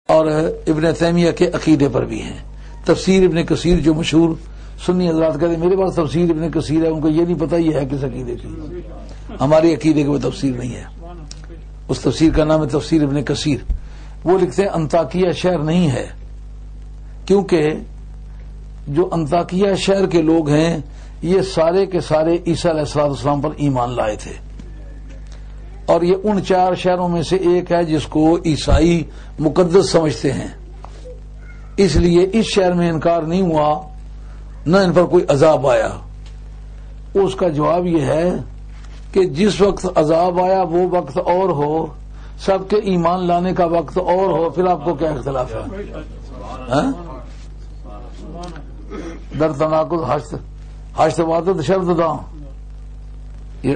اور ابن تیمیہ کے عقیدے پر بھی ہیں. تفسیر ابن کثیر جو مشہور سنی حضرات کہتے ہیں میرے پاس تفسیر ابن کثیر ہے، ان کو یہ نہیں پتا یہ ہے کس عقیدے کی. ہماری عقیدے کی وہ تفسیر نہیں ہے، اس تفسیر کا نام ہے تفسیر ابن کثیر. وہ لکھتے ہیں انطاکیہ شہر نہیں ہے، کیونکہ جو انطاکیہ شہر کے لوگ ہیں یہ سارے کے سارے عیسیٰ علیہ السلام پر ایمان لائے تھے، اور یہ ان 4 شہروں میں سے ایک ہے جس کو عیسائی مقدس سمجھتے ہیں. اس لیے اس شہر میں انکار نہیں ہوا، نہ ان پر کوئی عذاب آیا. اس کا جواب یہ ہے کہ جس وقت عذاب آیا وہ وقت اور ہو، سب کے ایمان لانے کا وقت اور ہو، پھر آپ کو کیا اختلاف ہے؟ در تناقض حشت وعدت شرط دا، یہ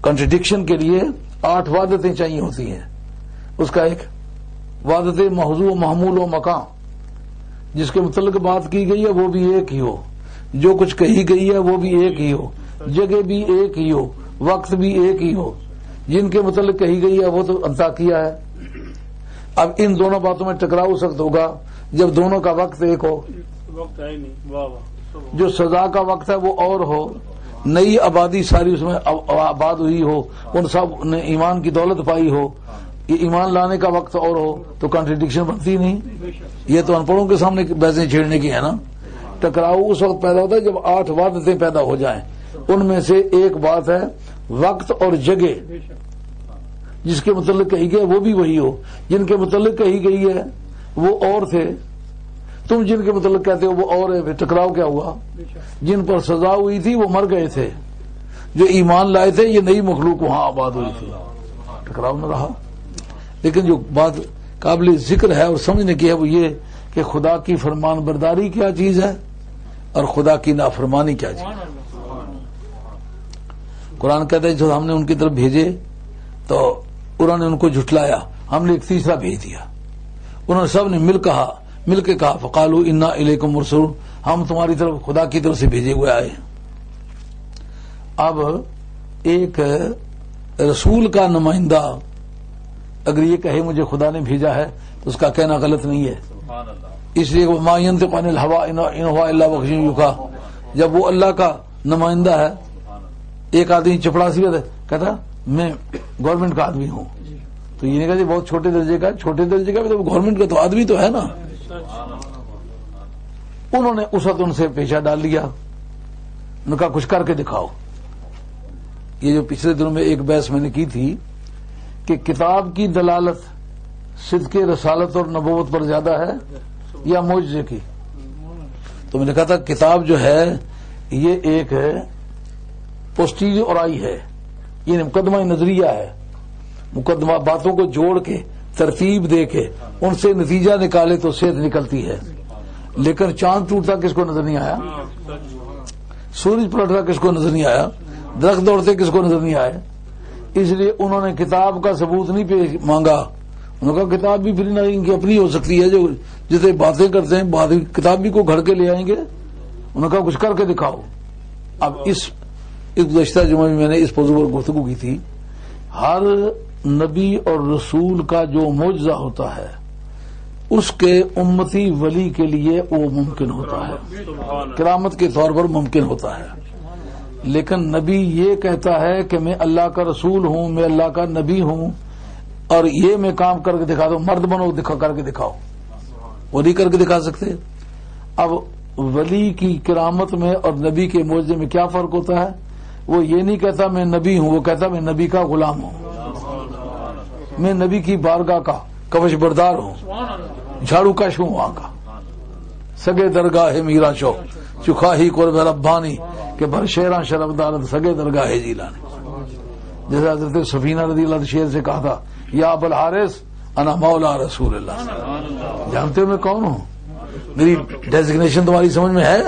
کنٹرڈکشن کے لیے 8 وعدتیں چاہیے ہوتی ہیں. اس کا ایک وعدت موضوع محمول و مکان، جس کے متعلق بات کی گئی ہے وہ بھی ایک ہی ہو، جو کچھ کہی گئی ہے وہ بھی ایک ہی ہو، جگہ بھی ایک ہی ہو، وقت بھی ایک ہی ہو. جن کے متعلق کہی گئی ہے وہ تو انطاکیہ ہے. اب ان دونوں باتوں میں ٹکراؤ اس وقت ہوگا جب دونوں کا وقت ایک ہو. جو سزا کا وقت ہے وہ اور ہو، نئی آبادی ساری اس میں آباد ہوئی ہو، ان سب نے ایمان کی دولت پائی ہو، یہ ایمان لانے کا وقت اور ہو، تو کنٹرڈکشن بنتی نہیں. یہ تو ان پڑھوں کے سامنے بحثیں چھیڑنے کی ہے نا. ٹکراؤ اس وقت پیدا ہوتا ہے جب 8 وعدتیں پیدا ہو جائیں. ان میں سے ایک بات ہے وقت اور جگہ، جس کے متعلق کہی گئی وہ بھی وہی ہو، جن کے متعلق کہی گئی ہے وہ اور تھے، تم جن کے متعلق کہتے ہو وہ اور ہے. ٹکراؤ کیا ہوا؟ جن پر سزا ہوئی تھی وہ مر گئے تھے، جو ایمان لائے تھے یہ نئی مخلوق وہاں آباد ہوئی تھی. ٹکراؤ نہ رہا. لیکن جو بات قابل ذکر ہے اور سمجھنے کی ہے وہ یہ کہ خدا کی فرمان برداری کیا چیز ہے اور خدا کی نافرمانی کیا چیز ہے. قرآن کہتا ہے جو ہم نے ان کی طرف بھیجے تو انہوں نے ان کو جھٹلایا، ہم نے ایک تیسرا بھیج دیا. انہوں نے سب نے مل کے کہا فقالوا انا الیکم مرسلون، ہم تمہاری طرف خدا کی طرف سے بھیجے ہوئے آئے. اب ایک رسول کا نمائندہ اگر یہ کہے مجھے خدا نے بھیجا ہے تو اس کا کہنا غلط نہیں ہے. اس لیے وہ ما ينطق عن الهوى ان هو الا وحی یوحی، جب وہ اللہ کا نمائندہ ہے. ایک آدمی چپڑاسی کہتا میں گورنمنٹ کا آدمی ہوں، تو یہ نہیں کہا بہت چھوٹے درجے کا بھی تو گورنمنٹ کا تو آدمی تو ہے نا. انہوں نے اس وقت ان سے پیچھا ڈال لیا، انہوں نے کہا کچھ کر کے دکھاؤ. یہ جو پچھلے دنوں میں ایک بحث میں نے کی تھی کہ کتاب کی دلالت صدق رسالت اور نبوت پر زیادہ ہے یا معجزے کی، تو میں نے کہا تھا کتاب جو ہے یہ ایک ہے پوسٹیج اور آئی ہے، یہ مقدمہ نظریہ ہے. مقدمہ باتوں کو جوڑ کے ترتیب دے کے ان سے نتیجہ نکالے تو صحت نکلتی ہے. لیکن چاند ٹوٹتا کس کو نظر نہیں آیا، سورج پلٹتا کس کو نظر نہیں آیا، درخت دوڑتے کس کو نظر نہیں آئے. اس لیے انہوں نے کتاب کا ثبوت نہیں مانگا. انہوں نے کہا کتاب بھی پھر ان کی اپنی ہو سکتی ہے، جو جتنے باتیں کرتے ہیں کتاب بھی کو گھڑ کے لے آئیں گے. انہوں نے کہا کچھ کر کے دکھاؤ. اب اس گزشتہ جمعہ میں نے اس موضوع پر گفتگو کی تھی. ہر نبی اور رسول کا جو معجزہ ہوتا ہے اس کے امتی ولی کے لیے وہ ممکن ہوتا ہے، کرامت کے طور پر ممکن ہوتا ہے. لیکن نبی یہ کہتا ہے کہ میں اللہ کا رسول ہوں، میں اللہ کا نبی ہوں اور یہ میں کام کر کے دکھا دوں، مرد بنو کر کے دکھاؤ، وہ نہیں کر کے دکھا سکتے. اب ولی کی کرامت میں اور نبی کے معجزے میں کیا فرق ہوتا ہے؟ وہ یہ نہیں کہتا میں نبی ہوں، وہ کہتا میں نبی کا غلام ہوں، میں نبی کی بارگاہ کا کفش بردار ہوں، جھاڑو کش ہوں وہاں کا. سگے درگاہ ہے میرا شوق چکھاہی قرب ربانی کہ بھر شیراں شرف دارت سگے درگاہ ہے جیلانی. جیسے حضرت سفینہ رضی اللہ عنہ شیر سے کہا تھا یا ابو الحارث انا مولا رسول اللہ، جانتے ہو میں کون ہوں، میری ڈیزگنیشن تمہاری سمجھ میں ہے،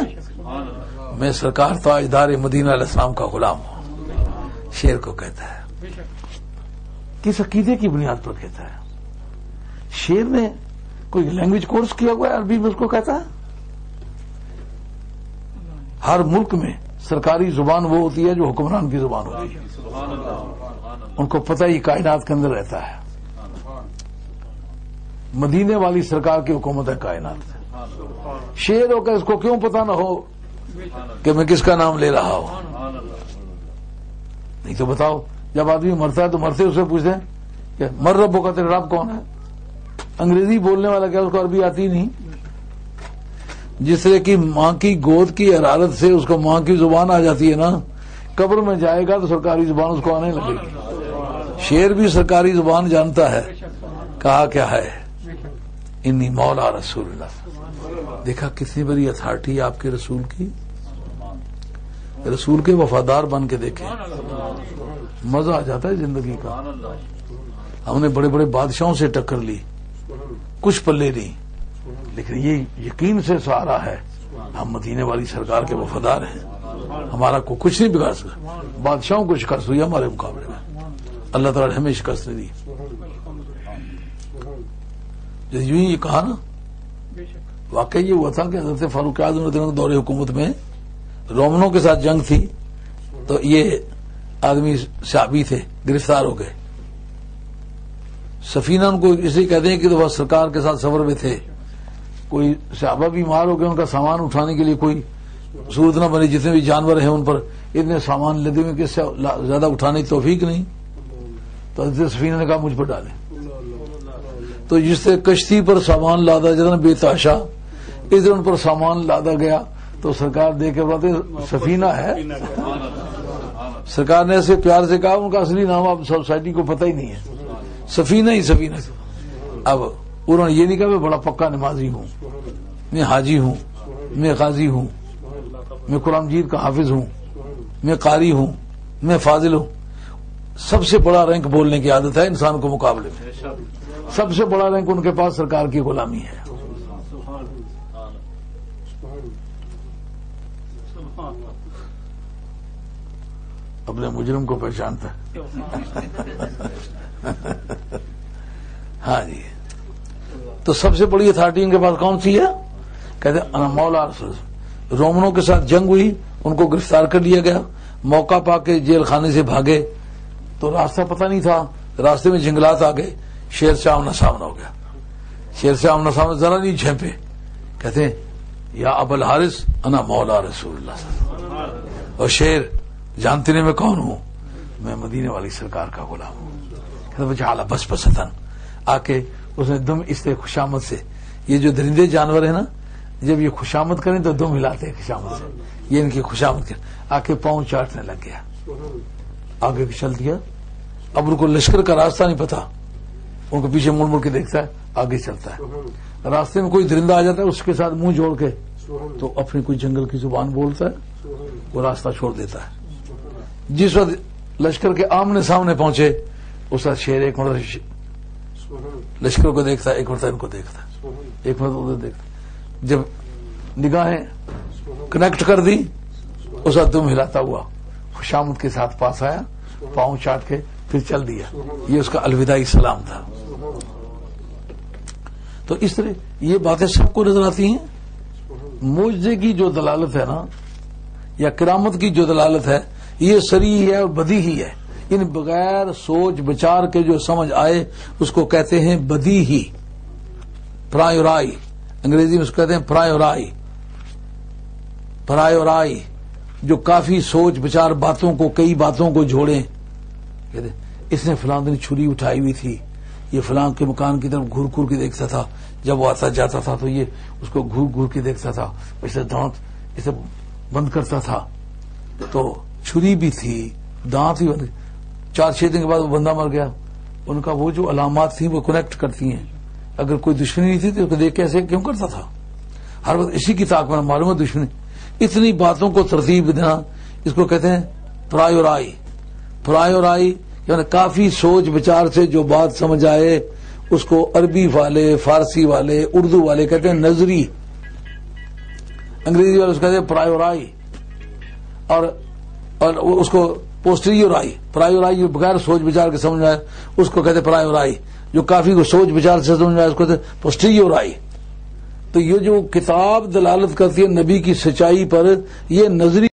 میں سرکار تاجدار مدینہ علیہ السلام کا غلام ہوں. شیر کو کہتا ہے کس عقیدے کی بنیاد پر کہتا ہے؟ شیر نے کوئی لینگویج کورس کیا ہوا ہے عربی میں اس کو کہتا ہے؟ ہر ملک میں سرکاری زبان وہ ہوتی ہے جو حکمران کی زبان ہوتی ہے، ان کو پتہ ہی کائنات کے اندر رہتا ہے. مدینے والی سرکار کی حکومت ہے کائنات. شیر ہو کر اس کو کیوں پتا نہ ہو کہ میں کس کا نام لے رہا ہوں؟ نہیں تو بتاؤ، جب آدمی مرتا ہے تو مرتے اسے پوچھتے ہیں کہ مر رب کا تیرا رب کون ہے؟ انگریزی بولنے والا کیا اس کو عربی آتی نہیں؟ جس طرح کی ماں کی گود کی حرارت سے اس کو ماں کی زبان آ جاتی ہے نا، قبر میں جائے گا تو سرکاری زبان اس کو آنے لگے گی. شیر بھی سرکاری زبان جانتا ہے. کہا کیا ہے؟ انی مولا رسول اللہ. دیکھا کتنی بڑی اتھارٹی آپ کے رسول کی. رسول کے وفادار بن کے دیکھیں، مزہ آ جاتا ہے زندگی کا. ہم نے بڑے بڑے بادشاہوں سے ٹکر لی، کچھ پلے نہیں، لیکن یہ یقین سے سہارا ہے ہم مدینے والی سرکار کے وفادار ہیں. ہمارا کو کچھ نہیں بگاڑ سکتا. بادشاہوں کو شکست ہوئی ہمارے مقابلے میں، اللہ تعالیٰ نے ہمیں شکست نہیں دی. جب یوں ہی کہا نا، واقعی یہ ہوا تھا کہ حضرت فاروق اعظم کے دور حکومت میں رومنوں کے ساتھ جنگ تھی، تو یہ آدمی صحابی تھے، گرفتار ہو گئے. سفینہ ان کو اس لیے کہتے ہیں کہ وہ سرکار کے ساتھ سفر میں تھے. کوئی صحابہ بیمار ہو گئے، ان کا سامان اٹھانے کے لیے کوئی صورت نہ بنی. جتنے بھی جانور ہیں ان پر اتنے سامان لدے ہوئے کہ اس سے زیادہ اٹھانے کی توفیق نہیں، تو حضرت سفینہ نے کہا مجھ پر ڈالیں. تو جس سے کشتی پر سامان لادا جتنا بے تحاشا، ادھر ان پر سامان لادا گیا تو سرکار دیکھ کے بتاتے سفینہ ہے. سرکار نے ایسے پیار سے کہا ان کا اصلی نام اب سوسائٹی کو پتہ ہی نہیں ہے، سفینہ ہی سفینہ. اب انہوں نے یہ نہیں کہا میں بڑا پکا نمازی ہوں، میں حاجی ہوں، میں قاضی ہوں، میں قرآن مجید کا حافظ ہوں، میں قاری ہوں، میں فاضل ہوں. سب سے بڑا رینک بولنے کی عادت ہے انسان کو مقابلے میں. سب سے بڑا رینک ان کے پاس سرکار کی غلامی ہے. اپنے مجرم کو پہچانتا ہے. ہاں جی. تو سب سے بڑی اتھارٹی ان کے پاس کون سی ہے؟ کہتے ہیں انا مولا رسول. رومنوں کے ساتھ جنگ ہوئی، ان کو گرفتار کر لیا گیا. موقع پا کے جیل خانے سے بھاگے تو راستہ پتہ نہیں تھا، راستے میں جنگلات آ گئے. شیر سے آمنا سامنا ہو گیا. شیر سے آمنا سامنا ذرا نہیں جھینپے. کہتے ہیں یا ابو الحارث انا مولا رسول اللہ. اور شیر جانتے نہیں میں کون ہوں؟ میں مدینے والی سرکار کا غلام ہوں. کہتے جعل بس بسطن. آ کے اس نے دم اس طرح خوشامد سے، یہ جو درندے جانور ہیں نا، جب یہ خوشامد کریں تو دم ہلاتے ہیں خوشامد سے. یہ ان کی خوشامد کر آ کے پاؤں چاٹنے لگ گیا. آگے چل دیا. اب ان کو لشکر کا راستہ نہیں پتا، ان کو پیچھے مڑ مڑ کے دیکھتا ہے، آگے چلتا ہے. راستے میں کوئی درندہ آ جاتا ہے، اس کے ساتھ منہ جوڑ کے تو اپنی کوئی جنگل کی زبان بولتا ہے، وہ راستہ چھوڑ دیتا ہے. جس وقت لشکر کے آمنے سامنے پہنچے، اس وقت شیر ایک مرتبہ لشکر کو دیکھتا ہے، ایک مرتبہ ان کو دیکھتا ہے، ایک مرتبہ ادھر دیکھتا ہے. جب نگاہیں کنیکٹ کر دی، اس وقت دم ہلاتا ہوا خوشامد کے ساتھ پاس آیا، پاؤں چاٹ کے پھر چل دیا. یہ اس کا الوداعی سلام تھا. تو اس طرح یہ باتیں سب کو نظر آتی ہیں. معجزے کی جو دلالت ہے نا، یا کرامت کی جو دلالت ہے، یہ صریح ہے اور بدیہی ہے. ان بغیر سوچ بچار کے جو سمجھ آئے اس کو کہتے ہیں بدیہی، پرایورائی. انگریزی میں اس کو کہتے ہیں پرایورائی. پرایورائی جو کافی سوچ بچار باتوں کو، کئی باتوں کو جوڑیں. کہتے اس نے فلاں دن چھری اٹھائی ہوئی تھی، یہ فلاں کے مکان کی طرف گھور گھور کے دیکھتا تھا، جب وہ آتا جاتا تھا تو یہ اس کو گھور گھور کے دیکھتا تھا، اسے دانت اسے بند کرتا تھا. تو چھری بھی تھی، دانت بھی بند. 4-6 دن کے بعد وہ بندہ مر گیا. ان کا وہ جو علامات تھیں وہ کنیکٹ کرتی ہیں. اگر کوئی دشمنی نہیں تھی تو اس کو دیکھ کے ایسے کیوں کرتا تھا؟ ہر وقت اسی کی طاقت میں معلوم ہے دشمنی. اتنی باتوں کو ترتیب دینا، اس کو کہتے ہیں پرایورائی. پرایورائی یعنی کافی سوچ بچار سے جو بات سمجھ آئے اس کو عربی والے، فارسی والے، اردو والے کہتے ہیں نظری. انگریزی والے اس کو کہتے ہیں پرایورائی. اور اس کو پوسٹریورائی. پرایورائی جو بغیر سوچ بچار کے سمجھ آئے اس کو کہتے ہیں پرایورائی. جو کافی کو سوچ بچار سے سمجھ آئے اس کو کہتے ہیں پوسٹریورائی. تو یہ جو کتاب دلالت کرتی ہے نبی کی سچائی پر، یہ نظری